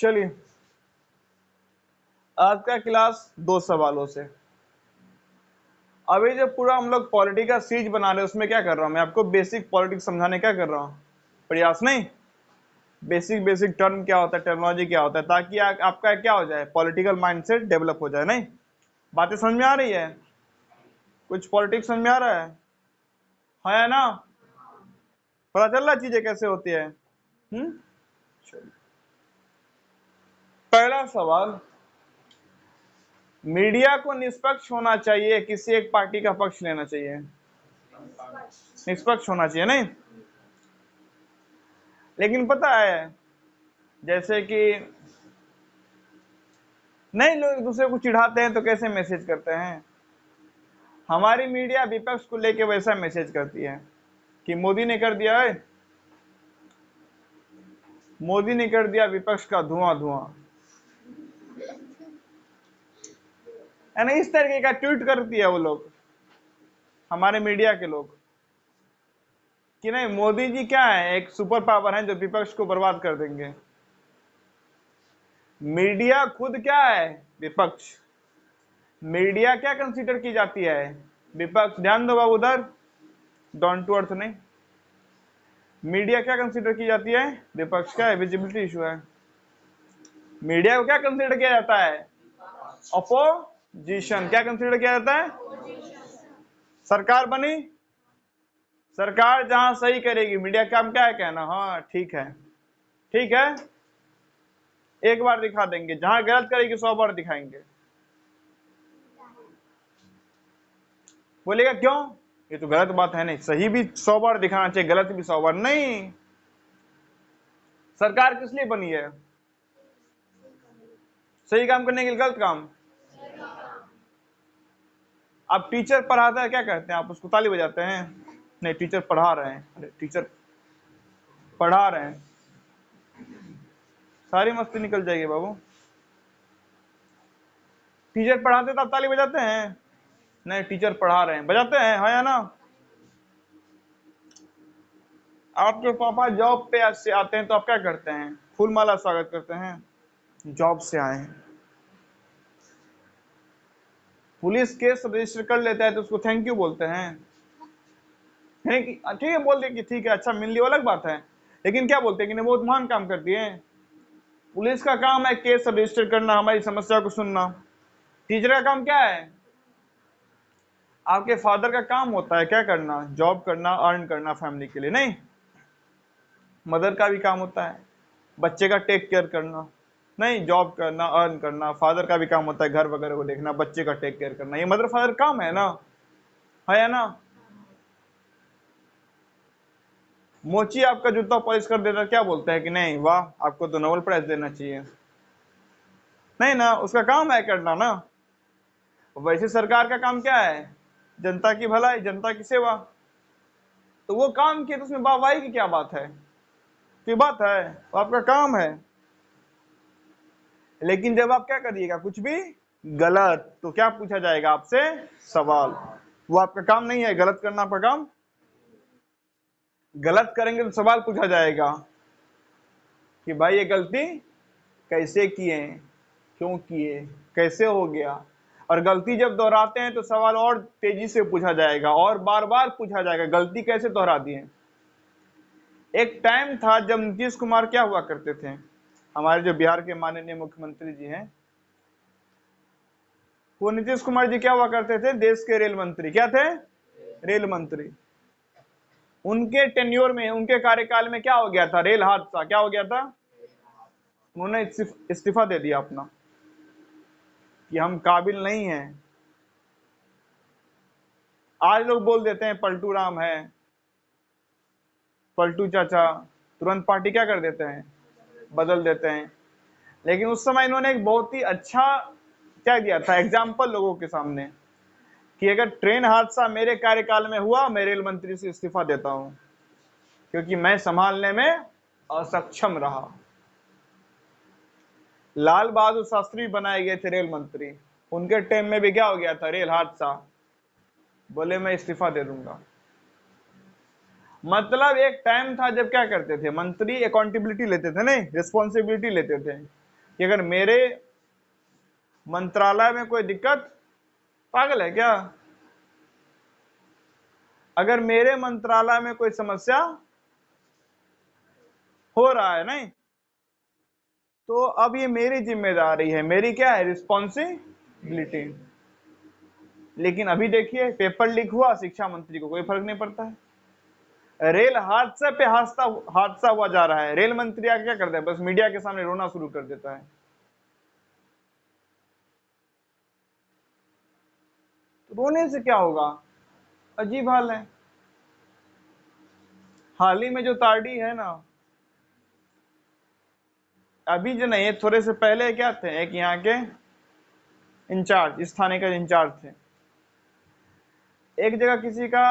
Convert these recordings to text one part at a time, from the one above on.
चलिए, आज का क्लास 2 सवालों से। अभी जो पूरा हम लोग पॉलिटी का सीरीज बना रहे हैं उसमें क्या कर रहा हूं मैं आपको बेसिक पॉलिटिक्स समझाने क्या कर रहा हूं, प्रयास नहीं, बेसिक टर्म क्या होता है, टेक्नोलॉजी क्या होता है, ताकि आपका क्या हो जाए, पॉलिटिकल माइंडसेट डेवलप हो जाए। नहीं, बातें समझ में आ रही है? कुछ पॉलिटिक्स समझ में आ रहा है ना? पता चल रहा चीजें कैसे होती है? पहला सवाल, मीडिया को निष्पक्ष होना चाहिए, किसी एक पार्टी का पक्ष लेना चाहिए? निष्पक्ष होना चाहिए। नहीं, लेकिन पता है जैसे कि नहीं, लोग एक दूसरे को चिढ़ाते हैं तो कैसे मैसेज करते हैं? हमारी मीडिया विपक्ष को लेके वैसा मैसेज करती है कि मोदी ने कर दिया है, मोदी ने कर दिया विपक्ष का धुआं धुआं, है ना? इस तरीके का ट्वीट करती है वो लोग, हमारे मीडिया के लोग, कि नहीं मोदी जी क्या है, एक सुपर पावर है जो विपक्ष को बर्बाद कर देंगे। मीडिया खुद क्या है? विपक्ष। मीडिया क्या कंसीडर की जाती है? विपक्ष। ध्यान दो बाबू, उधर डाउन टू अर्थ नहीं, मीडिया क्या कंसीडर की जाती है? विपक्ष। का है? विजिबिलिटी इशू है। मीडिया को क्या कंसीडर किया जाता है? अपोजिशन। क्या कंसीडर किया जाता है? सरकार बनी, सरकार जहां सही करेगी मीडिया काम क्या है? कहना हाँ ठीक है, ठीक है, एक बार दिखा देंगे, जहां गलत करेगी 100 बार दिखाएंगे। बोलेगा क्यों? ये तो गलत बात है। नहीं, सही भी 100 बार दिखाना चाहिए, गलत भी 100 बार नहीं। सरकार किस लिए बनी है? सही काम करने के लिए, गलत काम? अब टीचर पढ़ाता है, क्या करते हैं आप? उसको ताली बजाते हैं? नहीं, टीचर पढ़ा रहे हैं। अरे टीचर पढ़ा रहे हैं, सारी मस्ती निकल जाएगी बाबू। टीचर पढ़ाते तो आप ताली बजाते हैं? नहीं, टीचर पढ़ा रहे हैं, बजाते हैं, हाँ या ना? आपके पापा जॉब पे से आते हैं तो आप क्या करते हैं? फूल माला स्वागत करते हैं, जॉब से आए हैं। पुलिस केस रजिस्टर कर लेता है तो उसको थैंक यू बोलते हैं, ठीक है, बोल दे कि ठीक है, अच्छा मिल ली, अलग बात है, लेकिन क्या बोलते हैं कि नहीं बहुत महान काम करती है। पुलिस का काम है केस रजिस्टर करना, हमारी समस्या को सुनना। टीचर का काम क्या है? आपके फादर का काम होता है क्या करना? जॉब करना, अर्न करना फैमिली के लिए। नहीं, मदर का भी काम होता है बच्चे का टेक केयर करना। नहीं, जॉब करना, अर्न करना। फादर का भी काम होता है घर वगैरह को देखना, बच्चे का टेक केयर करना। ये मदर फादर काम है ना, है या ना? मोची आपका जूता पॉलिश कर देता, क्या बोलते हैं कि नहीं वाह आपको तो नोबेल प्राइज देना चाहिए? नहीं ना, उसका काम है करना ना। वैसे सरकार का काम क्या है? जनता की भलाई, जनता की सेवा। तो वो काम किया तो उसमें वाहवाही की क्या बात है? की बात है, वो आपका काम है। लेकिन जब आप क्या करिएगा कुछ भी गलत, तो क्या पूछा जाएगा आपसे? सवाल। वो आपका काम नहीं है, गलत करना आपका काम। गलत करेंगे तो सवाल पूछा जाएगा कि भाई ये गलती कैसे किए, क्यों किए, कैसे हो गया। और गलती जब दोहराते हैं तो सवाल और तेजी से पूछा जाएगा और बार बार पूछा जाएगा, गलती कैसे दोहरा दिए। एक टाइम था जब नीतीश कुमार क्या हुआ करते थे, हमारे जो बिहार के माननीय मुख्यमंत्री जी हैं, वो नीतीश कुमार जी क्या हुआ करते थे? देश के रेल मंत्री। क्या थे? रेल मंत्री। उनके टेन्योर में, उनके कार्यकाल में क्या हो गया था? रेल हादसा। क्या हो गया था? उन्होंने इस्तीफा दे दिया अपना कि हम काबिल नहीं हैं। आज लोग बोल देते हैं पलटू राम है, पलटू चाचा, तुरंत पार्टी क्या कर देते हैं? बदल देते हैं। लेकिन उस समय इन्होंने एक बहुत ही अच्छा क्या दिया था एग्जाम्पल लोगों के सामने, कि अगर ट्रेन हादसा मेरे कार्यकाल में हुआ, मैं रेल मंत्री से इस्तीफा देता हूं, क्योंकि मैं संभालने में असक्षम रहा। लाल बहादुर शास्त्री बनाए गए थे रेल मंत्री, उनके टाइम में भी क्या हो गया था? रेल हादसा, बोले मैं इस्तीफा दे दूंगा। मतलब एक टाइम था जब क्या करते थे मंत्री? अकाउंटेबिलिटी लेते थे, नहीं रिस्पॉन्सिबिलिटी लेते थे कि अगर मेरे मंत्रालय में कोई दिक्कत, पागल है क्या? अगर मेरे मंत्रालय में कोई समस्या हो रहा है नहीं, तो अब ये मेरी जिम्मेदारी है, मेरी क्या है, रिस्पॉन्सिबिलिटी। लेकिन अभी देखिए, पेपर लीक हुआ, शिक्षा मंत्री को कोई फर्क नहीं पड़ता है। रेल हादसे पे हादसा हुआ जा रहा है, रेल मंत्री आके क्या करता है, बस मीडिया के सामने रोना शुरू कर देता है। तो रोने से क्या होगा? अजीब हाल है। हाल ही में जो ताड़ी है ना, अभी जो नहीं है, थोड़े से पहले क्या थे, एक यहाँ के इंचार्ज, इस थाने का इंचार्ज थे, एक जगह किसी का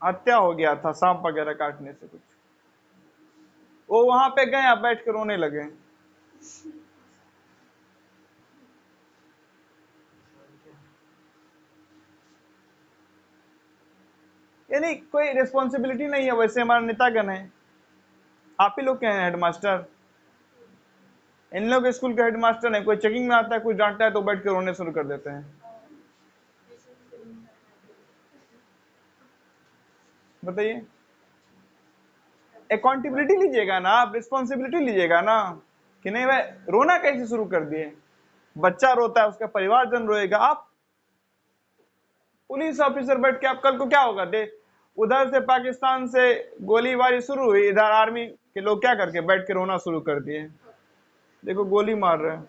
हत्या हो गया था सांप वगैरह काटने से कुछ, वो वहां पे गए, आप बैठ के रोने लगे। यानी कोई रिस्पॉन्सिबिलिटी नहीं है। वैसे हमारा नेतागण है, आप ही लोग के हैं हेडमास्टर, इन लोग स्कूल के हेडमास्टर है। कोई चेकिंग में आता है, कोई डांटता है तो बैठ के रोने शुरू कर देते हैं। बताइए, अकाउंटेबिलिटी लीजिएगा ना, आप रिस्पॉन्सिबिलिटी लीजिएगा ना, कि नहीं भाई रोना कैसे शुरू कर दिए? बच्चा रोता है, उसका परिवारजन रोएगा, आप पुलिस ऑफिसर बैठ के, आप कल को क्या होगा, दे उधर से पाकिस्तान से गोलीबारी शुरू हुई, इधर आर्मी के लोग क्या करके बैठ के रोना शुरू कर दिए, देखो गोली मार रहे हैं।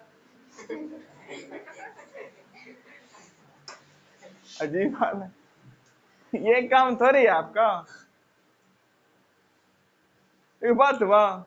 अजीब हाल है, ये काम थोड़ी है आपका, ये बात हुआ।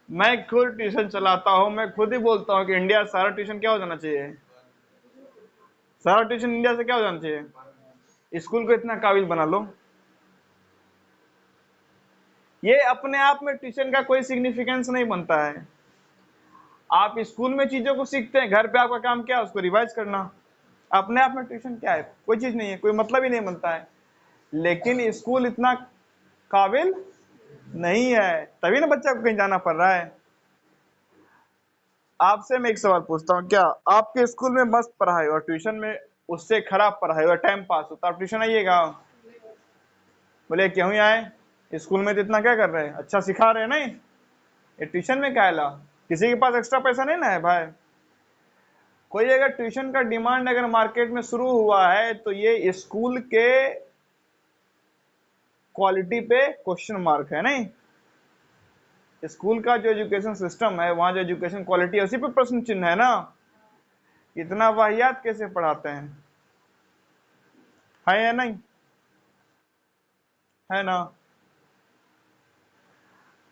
मैं खुद ट्यूशन चलाता हूँ, मैं खुद ही बोलता हूँ कि इंडिया सारा ट्यूशन क्या हो जाना चाहिए, सारा ट्यूशन इंडिया से क्या हो जाना चाहिए, स्कूल को इतना काबिल बना लो। ये अपने आप में ट्यूशन का कोई सिग्निफिकेंस नहीं बनता है। आप स्कूल में चीजों को सीखते हैं, घर पे आपका काम क्या है, उसको रिवाइज करना। अपने आप में ट्यूशन क्या है, कोई चीज नहीं है, कोई मतलब ही नहीं बनता है। लेकिन स्कूल इतना काबिल नहीं है, तभी ना बच्चा को कहीं जाना पड़ रहा है। आपसे मैं एक सवाल पूछता हूँ, क्या आपके स्कूल में मस्त पढ़ाई और ट्यूशन में उससे खराब पढ़ाई और टाइम पास होता, आप ट्यूशन आइएगा? बोले क्यों ही आए, स्कूल में तो इतना क्या कर रहे हैं, अच्छा सिखा रहे हैं नहीं, ये ट्यूशन में क्या है ला? किसी के पास एक्स्ट्रा पैसा नहीं ना है भाई। कोई अगर ट्यूशन का डिमांड अगर मार्केट में शुरू हुआ है, तो ये स्कूल के क्वालिटी पे क्वेश्चन मार्क है नहीं। स्कूल का जो एजुकेशन सिस्टम है, वहां जो एजुकेशन क्वालिटी है, उसी पे प्रश्न चिन्ह है ना। इतना वाहियात कैसे पढ़ाते हैं, है या नहीं, है ना?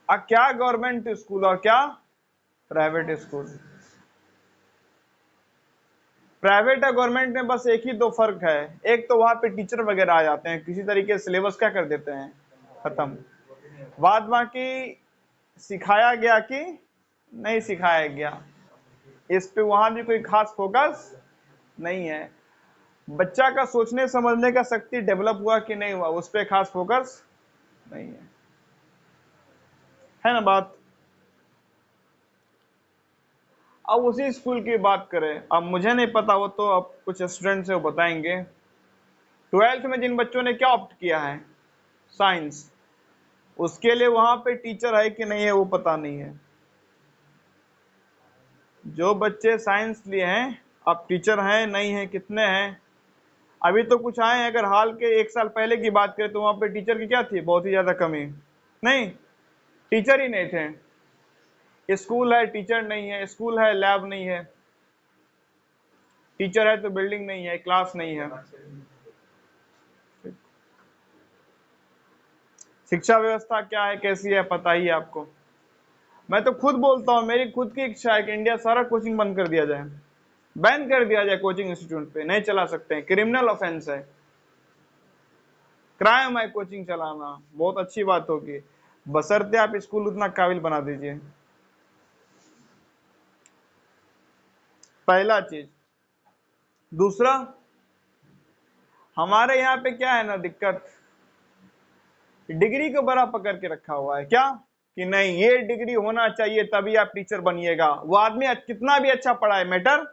क्या गवर्नमेंट स्कूल और क्या प्राइवेट स्कूल, प्राइवेट और गवर्नमेंट में बस एक ही दो फर्क है। एक तो वहां पे टीचर वगैरह आ जाते हैं, किसी तरीके से सिलेबस क्या कर देते हैं, खत्म। बाद बाकी सिखाया गया कि नहीं सिखाया गया, इस पे वहां भी कोई खास फोकस नहीं है। बच्चा का सोचने समझने का शक्ति डेवलप हुआ कि नहीं हुआ, उस पर खास फोकस नहीं है ना बात। अब उसी स्कूल की बात करें, अब मुझे नहीं पता, वो तो अब कुछ स्टूडेंट्स है वो बताएंगे। 12th में जिन बच्चों ने क्या ऑप्ट किया है, साइंस, उसके लिए वहां पे टीचर है कि नहीं है वो पता नहीं है। जो बच्चे साइंस लिए हैं, अब टीचर हैं नहीं है, कितने हैं? अभी तो कुछ आए हैं, अगर हाल के 1 साल पहले की बात करें तो वहां पे टीचर की क्या थी, बहुत ही ज्यादा कमी, नहीं, टीचर ही नहीं थे। स्कूल है टीचर नहीं है, स्कूल है लैब नहीं है, टीचर है तो बिल्डिंग नहीं है, क्लास नहीं है। शिक्षा व्यवस्था क्या है, कैसी है, पता ही है आपको। मैं तो खुद बोलता हूँ, मेरी खुद की इच्छा है कि इंडिया सारा कोचिंग बंद कर दिया जाए, बैन कर दिया जाए, कोचिंग इंस्टीट्यूट पे नहीं चला सकते हैं, क्रिमिनल ऑफेंस है, क्राइम है कोचिंग चलाना। बहुत अच्छी बात होगी, बशर्ते आप स्कूल उतना काबिल बना दीजिए। पहला चीज। दूसरा, हमारे यहाँ पे क्या है ना दिक्कत, डिग्री को बड़ा पकड़ के रखा हुआ है। क्या कि नहीं, ये डिग्री होना चाहिए तभी आप टीचर बनिएगा। वो आदमी कितना भी अच्छा पढ़ा है मैटर,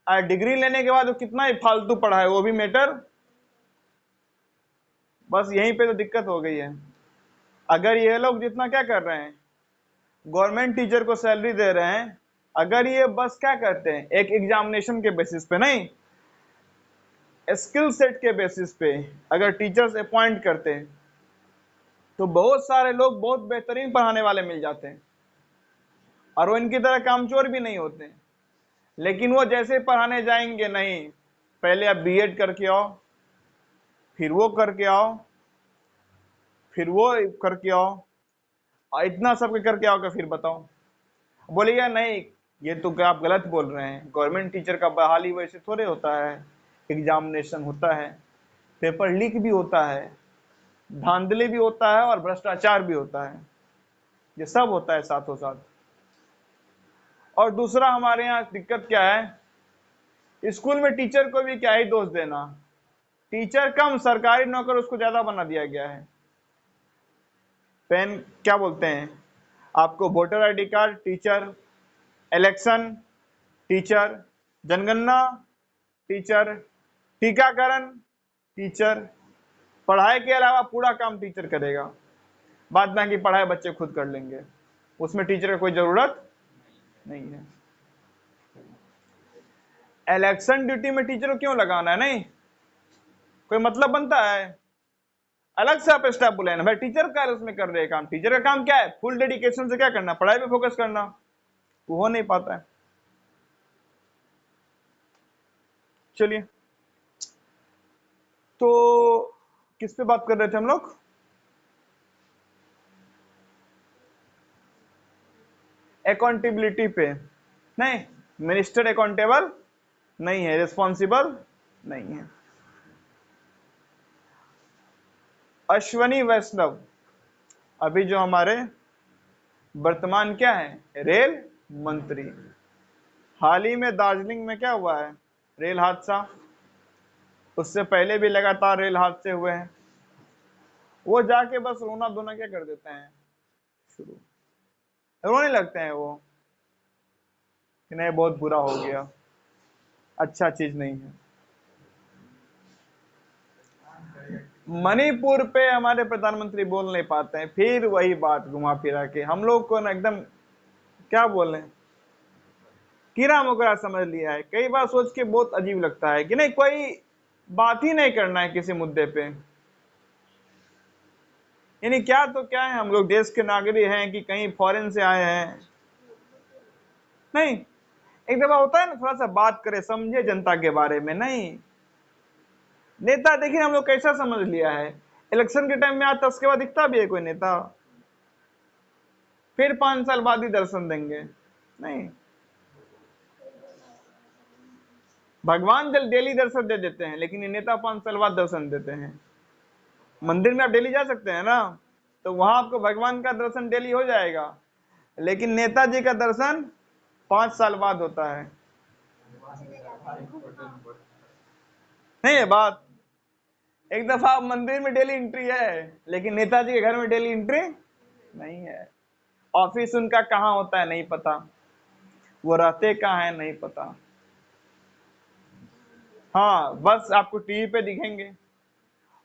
डिग्री लेने के बाद वो कितना ही फालतू पढ़ा है वो भी मैटर। बस यहीं पे तो दिक्कत हो गई है। अगर ये लोग जितना क्या कर रहे हैं, गवर्नमेंट टीचर को सैलरी दे रहे हैं, अगर ये बस क्या करते हैं, एक एग्जामिनेशन के बेसिस पे नहीं, स्किल सेट के बेसिस पे अगर टीचर्स अपॉइंट करते हैं तो बहुत सारे लोग बहुत बेहतरीन पढ़ाने वाले मिल जाते हैं और वो इनकी तरह कामचोर भी नहीं होते। लेकिन वो जैसे पढ़ाने जाएंगे, नहीं पहले आप बीएड करके आओ, फिर वो करके आओ, फिर वो करके आओ, और इतना सब करके आओ कि फिर बताओ, बोलिएगा नहीं ये तो क्या आप गलत बोल रहे हैं, गवर्नमेंट टीचर का बहाली वैसे थोड़े होता है, एग्जामिनेशन होता है, पेपर लीक भी होता है, धांधली भी होता है और भ्रष्टाचार भी होता है, ये सब होता है साथों साथ। और दूसरा हमारे यहाँ दिक्कत क्या है, स्कूल में टीचर को भी क्या ही दोष देना, टीचर कम सरकारी नौकर उसको ज्यादा बना दिया गया है। पेन क्या बोलते हैं आपको, voter ID card teacher, election teacher, जनगणना टीचर, टीकाकरण टीचर, पढ़ाई के अलावा पूरा काम टीचर करेगा। बाद बाकी पढ़ाई बच्चे खुद कर लेंगे, उसमें टीचर का कोई जरूरत नहीं है। इलेक्शन ड्यूटी में टीचर को क्यों लगाना है, नहीं कोई मतलब बनता है, अलग से आप स्टाफ बुलाए ना भाई, टीचर का उसमें कर रहे काम, टीचर का काम क्या है, फुल डेडिकेशन से क्या करना, पढ़ाई पे फोकस करना, वो हो नहीं पाता है। चलिए, तो किस पे बात कर रहे थे हम लोग, अकाउंटेबिलिटी पे। नहीं, मिनिस्टर अकाउंटेबल नहीं है, रिस्पॉन्सिबल नहीं है। अश्वनी वैष्णव अभी जो हमारे वर्तमान क्या है, रेल मंत्री, हाल ही में दार्जिलिंग में क्या हुआ है, रेल हादसा, उससे पहले भी लगातार रेल हादसे हुए हैं। वो जाके बस रोना धोना क्या कर देते हैं, शुरू रोने लगते हैं वो कि नहीं बहुत बुरा हो गया, अच्छा चीज नहीं है। मणिपुर पे हमारे प्रधानमंत्री बोल नहीं पाते हैं, फिर वही बात घुमा फिरा के हम लोग को ना एकदम क्या बोले, कीड़ा मकोड़ा समझ लिया है। कई बार सोच के बहुत अजीब लगता है कि नहीं कोई बात ही नहीं करना है किसी मुद्दे पे, यानी क्या तो क्या है, हम लोग देश के नागरिक हैं कि कहीं फॉरेन से आए हैं, नहीं एक दफा होता है ना थोड़ा सा बात करे, समझे जनता के बारे में। नहीं नेता देखिए हम लोग कैसा समझ लिया है, इलेक्शन के टाइम में आता उसके बाद दिखता भी है कोई नेता, फिर 5 साल बाद ही दर्शन देंगे। नहीं, भगवान डेली दर्शन दे देते हैं, लेकिन ये नेता 5 साल बाद दर्शन देते हैं। मंदिर में आप डेली जा सकते हैं ना, तो वहां आपको भगवान का दर्शन डेली हो जाएगा, लेकिन नेताजी का दर्शन 5 साल बाद होता है। नहीं है बात, एक दफा मंदिर में डेली एंट्री है, लेकिन नेताजी के घर में डेली एंट्री नहीं है। ऑफिस उनका कहाँ होता है नहीं पता, वो रहते कहाँ है नहीं पता। हाँ बस आपको टीवी पे दिखेंगे,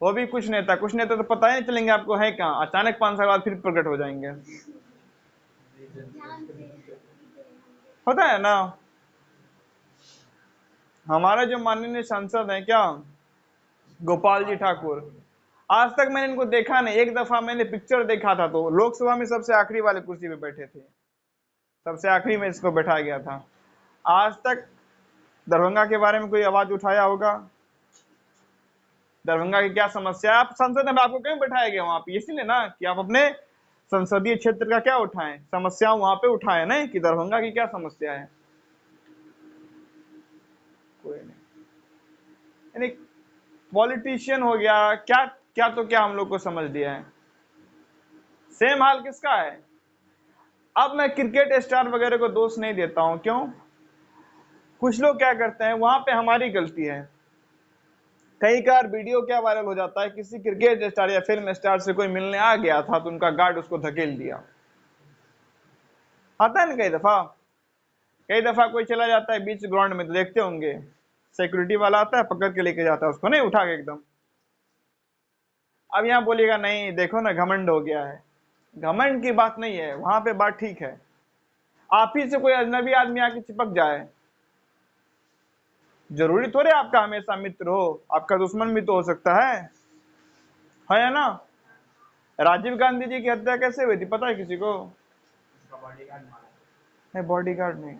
वो भी कुछ नेता तो पता ही नहीं चलेंगे आपको है कहाँ, अचानक 5 साल बाद फिर प्रकट हो जाएंगे। होता है ना। हमारे जो माननीय सांसद हैं क्या, गोपाल जी ठाकुर, आज तक मैंने इनको देखा नहीं। एक दफा मैंने पिक्चर देखा था तो लोकसभा में सबसे आखिरी वाले कुर्सी पे बैठे थे, सबसे आखिरी में इसको बैठा गया था। आज तक दरभंगा के बारे में कोई आवाज उठाया होगा, दरभंगा की क्या समस्या, आप संसद में आपको क्यों बैठाया गया वहां पे, इसीलिए ना कि आप अपने संसदीय क्षेत्र का क्या उठाएं, समस्या वहां पे उठाएं ना कि दरभंगा की क्या समस्या है, कोई नहीं। यानी पॉलिटिशियन हो गया क्या क्या, तो क्या हम लोग को समझ लिया है। सेम हाल किसका है। अब मैं क्रिकेट स्टार वगैरह को दोष नहीं देता हूं, क्यों, कुछ लोग क्या करते हैं, वहां पे हमारी गलती है। कई बार वीडियो क्या वायरल हो जाता है, किसी क्रिकेट स्टार या फिल्म स्टार से कोई मिलने आ गया था तो उनका गार्ड उसको धकेल दिया, आता है ना कई दफा कोई चला जाता है बीच ग्राउंड में, तो देखते होंगे सिक्योरिटी वाला आता है, पकड़ के लेके जाता है उसको, नहीं उठा के एकदम। अब यहाँ बोलिएगा नहीं देखो ना घमंड हो गया है, घमंड की बात नहीं है, वहां पे बात ठीक है। आप ही से कोई अजनबी आदमी आके चिपक जाए, जरूरी थोड़े आपका हमेशा मित्र हो, आपका दुश्मन भी तो हो सकता है ना। राजीव गांधी जी की हत्या कैसे हुई थी पता है किसी को। नहीं बॉडीगार्ड नहीं,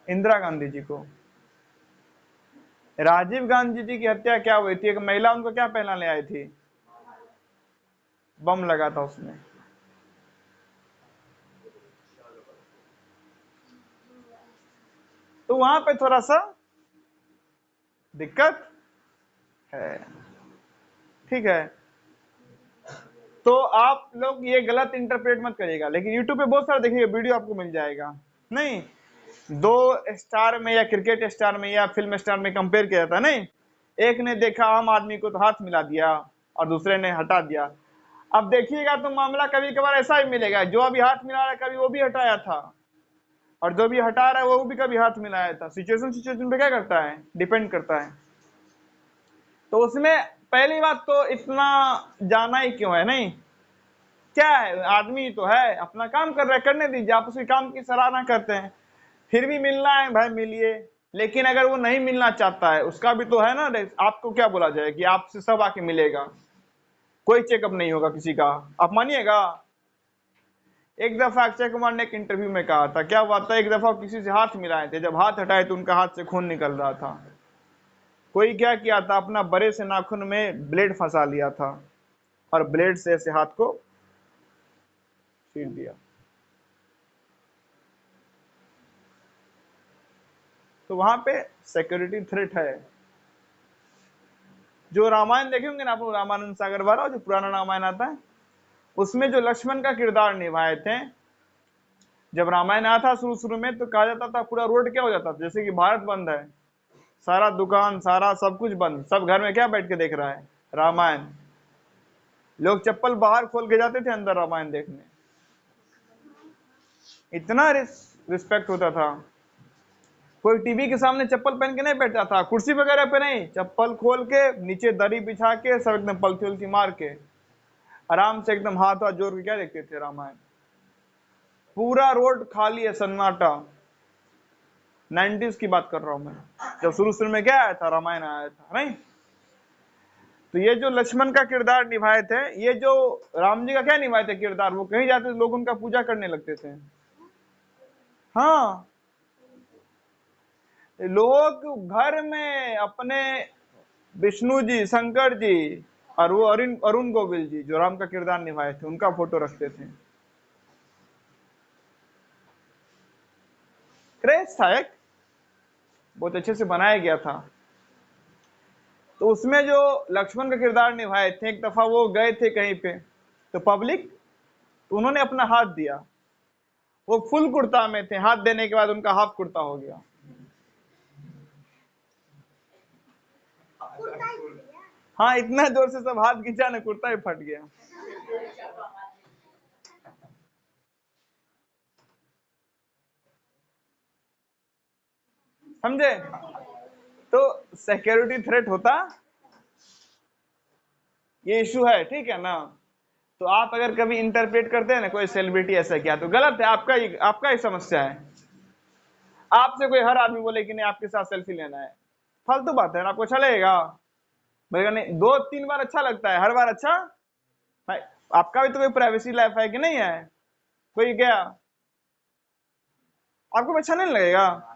इंदिरा गांधी जी को। राजीव गांधी जी की हत्या क्या हुई थी, एक महिला उनको क्या पहना ले आई थी, बम लगा था उसमें। तो वहां पे थोड़ा सा दिक्कत है, ठीक है। तो आप लोग ये गलत इंटरप्रेट मत करिएगा, लेकिन यूट्यूब पे बहुत सारा देखिएगा वीडियो आपको मिल जाएगा। नहीं, दो स्टार में या क्रिकेट स्टार में या फिल्म स्टार में कंपेयर किया जाता है, नहीं, एक ने देखा आम आदमी को तो हाथ मिला दिया और दूसरे ने हटा दिया। अब देखिएगा तो मामला कभी कभार ऐसा भी मिलेगा, जो अभी हाथ मिला रहा है कभी वो भी हटाया था, और जो भी हटा रहा है वो भी कभी हाथ मिलाया था। सिचुएशन सिचुएशन पे क्या करता है, डिपेंड करता है। तो उसमें पहली बात तो इतना जाना ही क्यों है, नहीं, क्या है, आदमी तो है अपना काम कर रहा है, करने दीजिए, आप उसके काम की सराहना करते हैं। फिर भी मिलना है भाई मिलिए, लेकिन अगर वो नहीं मिलना चाहता है उसका भी तो है ना, आपको क्या बोला जाए कि आपसे सब आके मिलेगा, कोई चेकअप नहीं होगा किसी का, आप मानिएगा। एक दफा अक्षय कुमार ने एक इंटरव्यू में कहा था, क्या हुआ था, एक दफा किसी से हाथ मिलाए थे, जब हाथ हटाए तो उनका हाथ से खून निकल रहा था। कोई क्या किया था, अपना बड़े से नाखून में ब्लेड फंसा लिया था और ब्लेड से ऐसे हाथ को चीर दिया। तो वहां पे सिक्योरिटी थ्रेट है। जो रामायण देखे होंगे ना आप लोग, रामानंद सागर वाला जो पुराना रामायण आता है, उसमें जो लक्ष्मण का किरदार निभाए थे, जब रामायण आया था शुरू शुरू में तो कहा जाता था पूरा रोड क्या हो जाता था, जैसे कि भारत बंद है, सारा दुकान सारा सब कुछ बंद, सब घर में क्या बैठ के देख रहा है, रामायण। लोग चप्पल बाहर खोल के जाते थे अंदर रामायण देखने, इतना रिस्पेक्ट होता था। कोई टीवी के सामने चप्पल पहन के नहीं बैठता था, कुर्सी वगैरह पे नहीं, चप्पल खोल के नीचे दरी बिछा के सब एकदम पलथी उलथी मार के आराम से एकदम हाथ हाथ जोड़ के क्या देखते थे, रामायण। पूरा रोड खाली है, सन्नाटा। 90s की बात कर रहा हूं मैं, जब शुरू शुरू में क्या आया था, रामायण आया था, नहीं। तो ये जो लक्ष्मण का किरदार निभाए थे, ये जो राम जी का क्या निभाए थे किरदार, वो कहीं जाते थे लोग उनका पूजा करने लगते थे। हाँ, लोग घर में अपने विष्णु जी, शंकर जी और वो अरुण अरुण गोविल जी जो राम का किरदार निभाए थे, उनका फोटो रखते थे। क्रेज था एक, बहुत अच्छे से बनाया गया था। तो उसमें जो लक्ष्मण का किरदार निभाए थे, एक दफा वो गए थे कहीं पे, तो पब्लिक, तो उन्होंने अपना हाथ दिया, वो फुल कुर्ता में थे, हाथ देने के बाद उनका हाफ कुर्ता हो गया। हाँ, इतना जोर से सब हाथ खींचा ना, कुर्ता ही फट गया। समझे। तो सिक्योरिटी थ्रेट होता, ये इशू है, ठीक है ना। तो आप अगर कभी इंटरप्रेट करते हैं ना कोई सेलिब्रिटी ऐसा किया तो गलत है, आपका ही समस्या है। आपसे कोई हर आदमी बोले कि नहीं आपके साथ सेल्फी लेना है, फालतू बात है ना, आपको अच्छा लगेगा, बोलेगा नहीं, दो तीन बार अच्छा लगता है, हर बार अच्छा भाई, आपका भी तो कोई प्राइवेसी लाइफ है कि नहीं है, कोई क्या, आपको भी अच्छा नहीं लगेगा।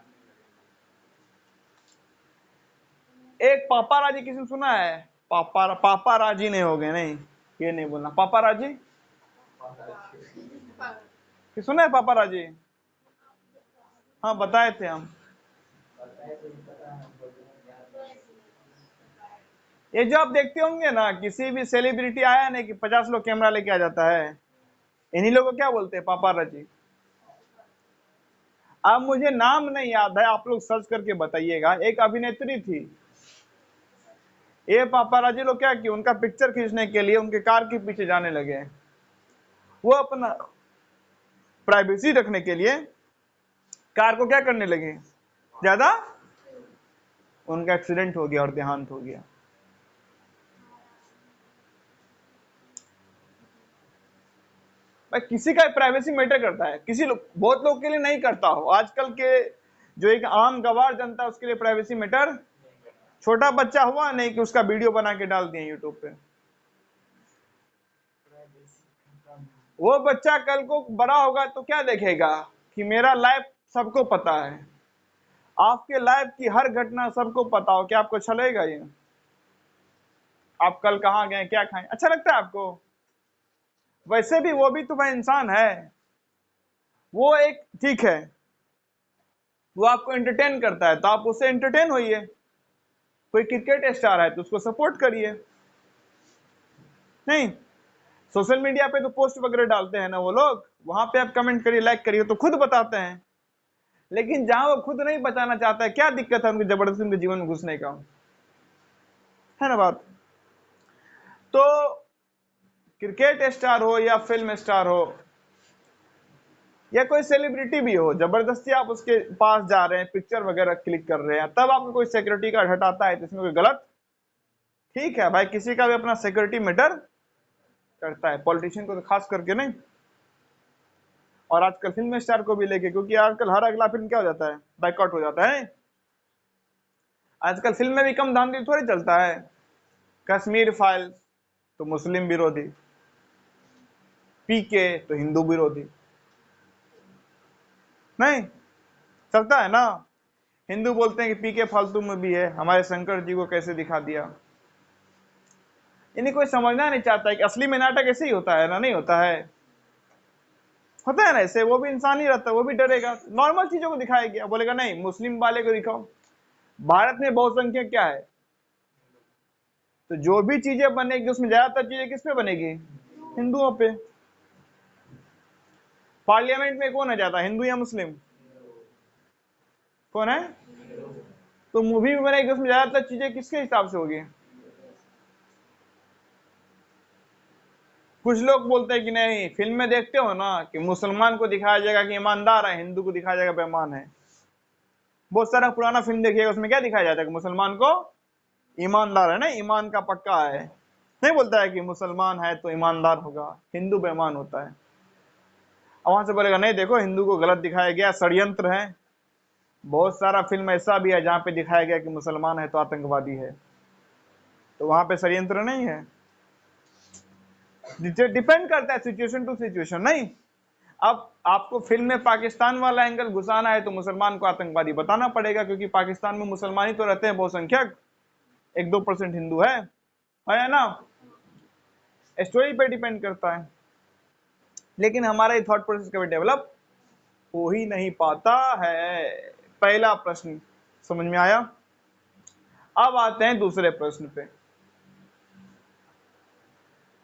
एक पापाराजी किसी ने सुना है, पापा पापाराजी नहीं हो गए, नहीं, ये नहीं बोलना, पापाराजी। कि सुना है पापा राजी? हाँ बताए थे हम। ये जो आप देखते होंगे ना, किसी भी सेलिब्रिटी आया नहीं कि 50 लोग कैमरा लेके आ जाता है, इन्हीं लोगों को क्या बोलते हैं? पापा राजी। अब मुझे नाम नहीं याद है, आप लोग सर्च करके बताइएगा। एक अभिनेत्री थी, ये पापाराजी लोग क्या किए, उनका पिक्चर खींचने के लिए उनके कार के पीछे जाने लगे। वो अपना प्राइवेसी रखने के लिए कार को क्या करने लगे, ज्यादा, उनका एक्सीडेंट हो गया और देहांत हो गया। भाई किसी का प्राइवेसी मैटर करता है, किसी लोग, बहुत लोग के लिए नहीं करता हो। आजकल के जो एक आम गवार जनता है उसके लिए प्राइवेसी मैटर, छोटा बच्चा हुआ नहीं कि उसका वीडियो बना के डाल दिए यूट्यूब पे। वो बच्चा कल को बड़ा होगा तो क्या देखेगा कि मेरा लाइफ सबको पता है। आपके लाइफ की हर घटना सबको पता हो, क्या आपको अच्छा लगेगा? ये आप कल कहाँ गए, क्या खाएं, अच्छा लगता है आपको? वैसे भी वो भी तो भाई इंसान है। वो एक ठीक है, वो आपको एंटरटेन करता है तो आप उससे एंटरटेन होइए। कोई क्रिकेट स्टार है तो उसको सपोर्ट करिए। नहीं, सोशल मीडिया पे तो पोस्ट वगैरह डालते हैं ना वो लोग, वहां पे आप कमेंट करिए, लाइक करिए तो खुद बताते हैं। लेकिन जहां वो खुद नहीं बताना चाहता है, क्या दिक्कत है उनकी जबरदस्ती उनके जीवन में घुसने का, है ना बात? तो क्रिकेट स्टार हो या फिल्म स्टार हो या कोई सेलिब्रिटी भी हो, जबरदस्ती आप उसके पास जा रहे हैं, पिक्चर वगैरह क्लिक कर रहे हैं, तब आपको कोई सिक्योरिटी गार्ड हटाता है तो इसमें कोई गलत? ठीक है भाई, किसी का भी अपना सिक्योरिटी मैटर करता है, पॉलिटिशियन को तो खास करके नहीं। और आजकल फिल्म स्टार को भी लेके, क्योंकि आजकल हर अगला फिल्म क्या हो जाता है, बाइकआउट हो जाता है। आजकल फिल्म में भी कम धांधली थोड़ी चलता है। कश्मीर फाइल्स तो मुस्लिम विरोधी, पीके तो हिंदू विरोधी, नहीं चलता है ना? हिंदू बोलते हैं कि पीके फालतू में भी है, हमारे शंकर जी को कैसे दिखा दिया। इन्हें कोई समझना नहीं चाहता है कि असली में नाटक ऐसे ही होता है ना, नहीं होता है? होता है ना ऐसे, वो भी इंसान ही रहता है, वो भी डरेगा, नॉर्मल चीजों को दिखाया गया, बोलेगा नहीं मुस्लिम वाले को दिखाओ। भारत में बहुसंख्यक क्या है, तो जो भी चीजें बनेगी उसमें ज्यादातर चीजें किस पे बनेगी, हिंदुओं पे। पार्लियामेंट में कौन है ज्यादा, हिंदू या मुस्लिम? कौन है? तो मूवी में बनेगी उसमें ज्यादातर चीजें किसके हिसाब से होगी? कुछ लोग बोलते हैं कि नहीं, फिल्म में देखते हो ना कि मुसलमान को दिखाया जाएगा कि ईमानदार है, हिंदू को दिखाया जाएगा बेईमान है। बहुत सारा पुराना फिल्म देखिएगा, उसमें क्या दिखाया जाता है कि मुसलमान को ईमानदार है ना, ईमान का पक्का है। नहीं बोलता है कि मुसलमान है तो ईमानदार होगा, हिंदू बेईमान होता है। और वहां से बोलेगा नहीं देखो हिंदू को गलत दिखाया गया, षड्यंत्र है। बहुत सारा फिल्म ऐसा भी है जहां पे दिखाया गया कि मुसलमान है तो आतंकवादी है, तो वहां पे षड्यंत्र नहीं है। डिपेंड करता है सिचुएशन टू सिचुएशन। नहीं, अब आपको फिल्म में पाकिस्तान वाला एंगल घुसाना है तो मुसलमान को आतंकवादी बताना पड़ेगा, क्योंकि पाकिस्तान में मुसलमान ही तो रहते हैं बहुसंख्यक, 1-2% हिंदू है ना? स्टोरी पे डिपेंड करता है। लेकिन हमारा ये थॉट प्रोसेस कभी डेवलप हो ही नहीं पाता है। पहला प्रश्न समझ में आया? अब आते हैं दूसरे प्रश्न पे।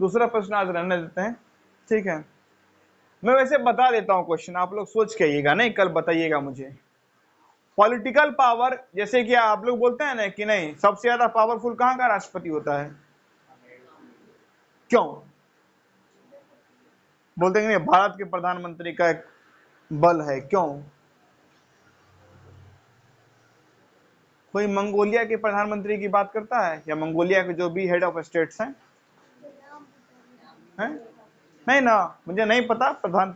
दूसरा प्रश्न आज रहने देते हैं, ठीक है? मैं वैसे बता देता हूं क्वेश्चन, आप लोग सोच के आइएगा, नहीं कल बताइएगा मुझे। पॉलिटिकल पावर, जैसे कि आप लोग बोलते हैं ना कि नहीं सबसे ज्यादा पावरफुल कहां का राष्ट्रपति होता है, क्यों बोलते हैं कि नहीं भारत के प्रधानमंत्री का एक बल है, क्यों? कोई मंगोलिया के प्रधानमंत्री की बात करता है, या मंगोलिया के जो भी हेड ऑफ स्टेट्स हैं? नहीं ना, मुझे नहीं पता प्रधान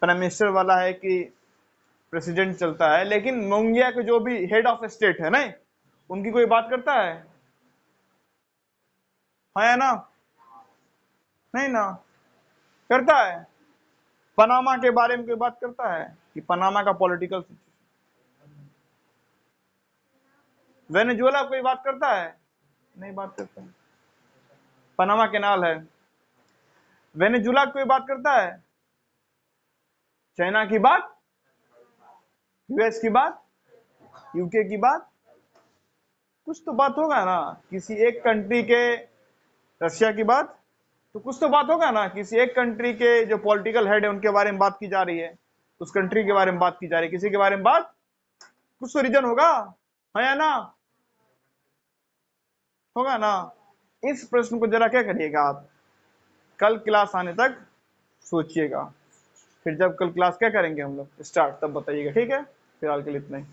प्राइम मिनिस्टर वाला है कि प्रेसिडेंट चलता है, लेकिन मंगोलिया के जो भी हेड ऑफ स्टेट है ना, उनकी कोई बात करता है? हाँ या ना? नहीं ना, करता है? पनामा के बारे में कोई बात करता है कि पनामा का पॉलिटिकल, वेनेजुएला कोई बात करता है? नहीं बात करता है। पनामा कैनाल है, वेनेजुला की कोई बात करता है? चाइना की बात, यूएस की बात, यूके की बात, कुछ तो बात होगा ना। किसी एक कंट्री के, रशिया की बात, तो कुछ तो बात होगा ना। किसी एक कंट्री के जो पॉलिटिकल हेड है उनके बारे में बात की जा रही है, उस कंट्री के बारे में बात की जा रही है, किसी के बारे में बात, कुछ तो रीजन होगा, है या ना? होगा ना। इस प्रश्न को जरा क्या करिएगा आप, कल क्लास आने तक सोचिएगा, फिर जब कल क्लास क्या करेंगे हम लोग स्टार्ट, तब बताइएगा, ठीक है? फिलहाल के लिए इतना ही।